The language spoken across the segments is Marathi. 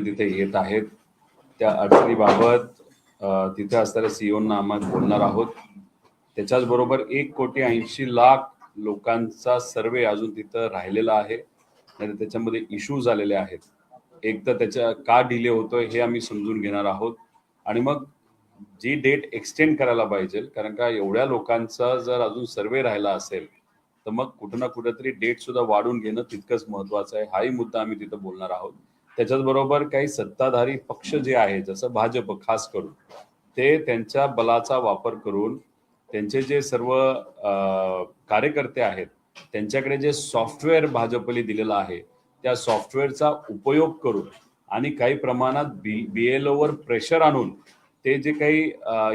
तिथे येत आहेत त्या अडचणीबाबत तिथे असणाऱ्या सीईओंना आम्ही बोलणार आहोत. त्याच्याच बरोबर 1,80,00,000 लोकांचा सर्वे अजून तिथं राहिलेला आहे. त्याच्यामध्ये इश्यूज आलेले आहेत. एक तर त्याच्या का डिले होतोय हे आम्ही समजून घेणार आहोत आणि मग जी डेट एक्सटेंड करायला पाहिजे, कारण का एवढ्या लोकांचा जर अजून सर्वे राहिला असेल तर मग कुठं ना कुठेतरी डेट सुद्धा वाढून घेणं तितकंच महत्वाचं आहे. हाही मुद्दा आम्ही तिथं बोलणार आहोत. त्याच्याच बरोबर काही सत्ताधारी पक्ष जे आहे, जसं भाजप खास करून, ते त्यांच्या बलाचा वापर करून त्यांचे जे सर्व कार्यकर्ते आहेत त्यांच्याकडे जे सॉफ्टवेअर भाजपने दिलेलं आहे त्या सॉफ्टवेअरचा उपयोग करून आणि काही प्रमाणात BLO वर प्रेशर आणून ते जे काही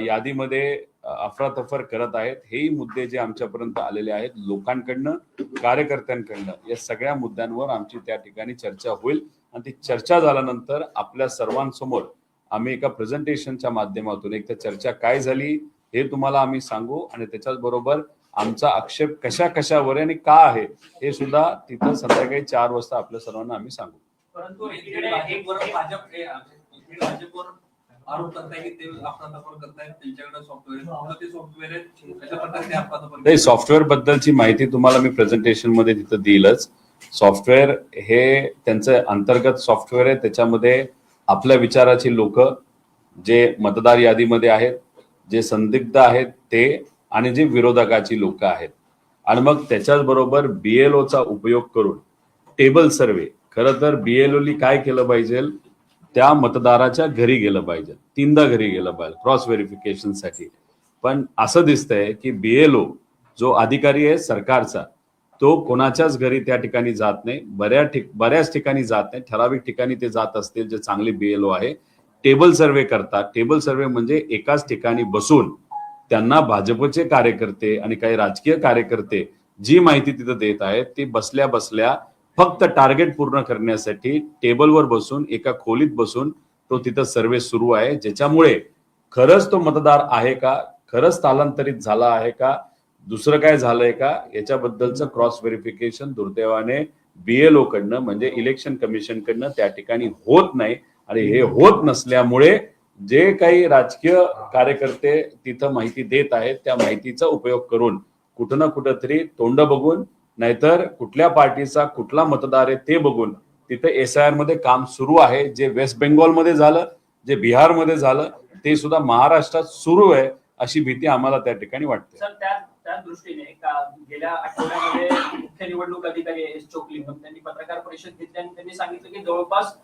यादीमध्ये अफरातफर करत आहेत, हेही मुद्दे जे आमच्यापर्यंत आलेले आहेत लोकांकडनं, कार्यकर्त्यांकडनं, या सगळ्या मुद्द्यांवर आमची त्या ठिकाणी चर्चा होईल आणि ती चर्चा झाल्यानंतर आपल्या सर्वांसमोर आम्ही एका प्रेझेंटेशनच्या माध्यमातून एक तर चर्चा काय झाली हे तुम्हाला आम्ही सांगू आणि त्याच्याच बरोबर आमचा आक्षेप कशावर आणि का आहे हे सुद्धा तिथं संध्याकाळी 4 वाजता आपल्या सर्वांना आम्ही सांगू. परंतु भाजपवर आरोप करताय की ते अफरातफर करतायत, त्यांच्याकडे सॉफ्टवेअर सॉफ्टवेअर बद्दलची माहिती तुम्हाला मी प्रेझेंटेशन मध्ये तिथं देईलच. सॉफ्टवेअर हे त्यांचं अंतर्गत सॉफ्टवेअर आहे. त्याच्यामध्ये आपल्या विचाराची लोक जे मतदार यादीमध्ये आहेत, जे संदिग्ध आहेत ते आणि जे विरोधकाची लोक आहेत आणि मग त्याच्याच बरोबर BLO चा उपयोग करून टेबल सर्वे, खरं तर BLOनी काय केलं पाहिजे, त्या मतदाराच्या घरी गेलं पाहिजे, 3दा घरी गेलं पाहिजे क्रॉस व्हेरिफिकेशन साठी. पण असं दिसतंय की BLO जो अधिकारी आहे सरकारचा तो कोणाच्याच घरी त्या ठिकाणी जात नाही, बऱ्याच ठिकाणी जात नाही, ठराविक ठिकाणी ते जात असतील जे चांगले BLO आहे. टेबल सर्वे करतात. टेबल सर्वे म्हणजे एकाच ठिकाणी बसून त्यांना भाजपचे कार्यकर्ते आणि काही राजकीय कार्यकर्ते जी माहिती तिथं देत आहेत ती बसल्या बसल्या फक्त टार्गेट पूर्ण करण्यासाठी टेबलवर बसून एका खोलीत बसून तो तिथं सर्वे सुरू आहे, ज्याच्यामुळे खरंच तो मतदार आहे का, खरंच स्थलांतरित झाला आहे का, दुसरं काय झालंय का, याच्याबद्दलचं क्रॉस व्हेरिफिकेशन दुर्दैवाने BLO कडनं म्हणजे इलेक्शन कमिशन कडनं त्या ठिकाणी होत नाही आणि हे होत नसल्यामुळे जे काही राजकीय कार्यकर्ते तिथं माहिती देत आहेत त्या माहितीचा उपयोग करून कुठं ना कुठंतरी तोंड बघून नाहीतर कुठल्या पार्टीचा कुठला मतदार आहे ते बघून तिथे SIR मध्ये काम सुरू आहे. जे वेस्ट बेंगॉलमध्ये झालं, जे बिहारमध्ये झालं, ते सुद्धा महाराष्ट्रात सुरू आहे अशी भीती आम्हाला त्या ठिकाणी वाटते. त्या दृष्टीने गेल्या आठवड्यामध्ये मुख्य निवडणूक अधिकारी एस चोकलिंगम त्यांनी पत्रकार परिषद घेतली आणि त्यांनी सांगितलं की जवळपास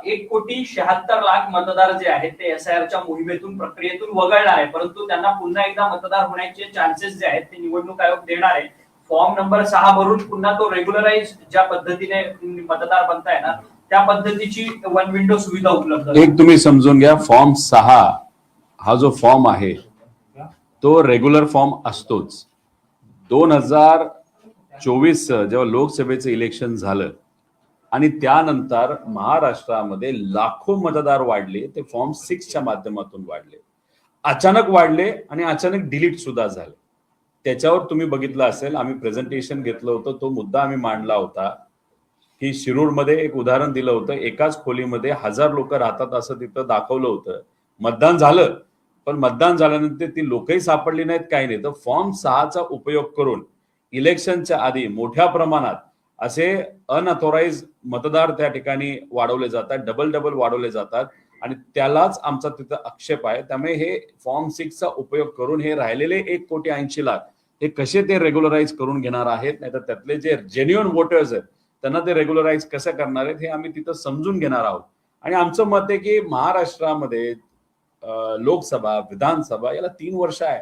1,76,00,000 मतदार जे आहेत ते SIRच्या मोहिमेतून प्रक्रियेतून वगळला आहे, परंतु त्यांना पुन्हा एकदा मतदार होण्याचे चान्सेस जे आहेत ते निवडणूक आयोग देणार आहे. फॉर्म नंबर 6 भरून पुन्हा तो रेग्युलराइज ज्या पद्धतीने मतदार बनता येणार त्या पद्धतीची वन विंडो सुविधा उपलब्ध. एक तुम्ही समजून घ्या, फॉर्म 6 हा जो फॉर्म आहे तो रेग्युलर फॉर्म असतोच. 2024 जेव्हा लोकसभेचं इलेक्शन झालं आणि त्यानंतर महाराष्ट्रामध्ये लाखो मतदार वाढले, ते फॉर्म 6च्या माध्यमातून वाढले, अचानक वाढले आणि अचानक डिलीट सुद्धा झाले. त्याच्यावर तुम्ही बघितलं असेल, आम्ही प्रेझेंटेशन घेतलं होतं, तो मुद्दा आम्ही मांडला होता की शिरूरमध्ये एक उदाहरण दिलं होतं, एकाच खोलीमध्ये 1000 लोक राहतात असं तिथं दाखवलं होतं. मतदान झालं पण मतदान झाल्यानंतर ती लोकही सापडली नाहीत, काही नाही. तर फॉर्म 6चा उपयोग करून इलेक्शनच्या आधी मोठ्या प्रमाणात असे अनऑथोराइज मतदार त्या ठिकाणी वाढवले जातात, डबल वाढवले जातात आणि त्यालाच आमचा तिथं आक्षेप आहे. त्यामुळे हे फॉर्म 6चा उपयोग करून हे राहिलेले 1,80,00,000 हे कसे ते रेग्युलराइज करून घेणार आहेत, नाहीतर त्यातले जे जेन्युइन वोटर्स आहेत त्यांना ते रेग्युलराइज कसं करणार आहेत हे आम्ही तिथं समजून घेणार आहोत. आणि आमचं मत आहे की महाराष्ट्रामध्ये लोकसभा, विधानसभा याला 3 वर्ष आहे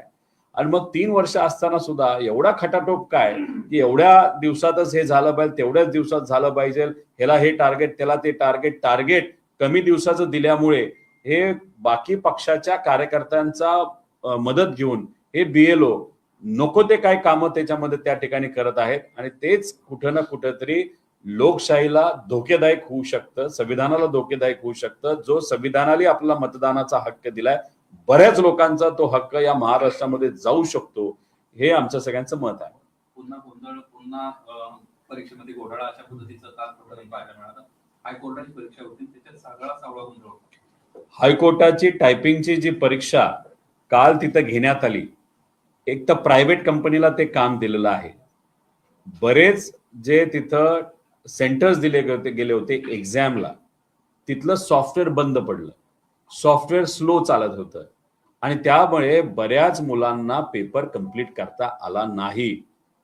आणि मग 3 वर्ष असताना सुद्धा एवढा खटाटोप काय की एवढ्या दिवसातच हे झालं पाहिजे, तेवढ्याच दिवसात झालं पाहिजे, ह्याला हे टार्गेट, त्याला ते टार्गेट कमी दिवसाचं दिल्यामुळे हे बाकी पक्षाच्या कार्यकर्त्यांचा मदत घेऊन हे BLO नको ते काय कामं त्याच्यामध्ये त्या ठिकाणी करत आहेत आणि तेच कुठं ना कुठंतरी लोकशाहीला धोकेदायक होऊ शकतं, संविधानाला धोकेदायक होऊ शकतं. जो संविधानाने आपला मतदानाचा हक्क दिलाय, बऱ्याच लोकांचा तो हक्क या महाराष्ट्रामध्ये जाऊ शकतो, हे आमचं सगळ्यांचं मत आहे. पुन्हा गोंधळ, पुन्हा परीक्षेमध्ये घोटाळा अशा पद्धतीचं काल पाहायला मिळालं. हायकोर्टाची परीक्षा होती, त्याच्यात सगळा सगळं गोंधळ होतो. हायकोर्टाची टायपिंगची जी परीक्षा काल तिथं घेण्यात आली, एक तर प्रायव्हेट कंपनीला ते काम दिलेलं आहे. बरेच जे तिथं सेंटर्स गेले होते एक्झामला, तिथलं सॉफ्टवेअर बंद पडलं, सॉफ्टवेअर स्लो चालत होतं आणि त्यामुळे बऱ्याच मुलांना पेपर कम्प्लीट करता आला नाही.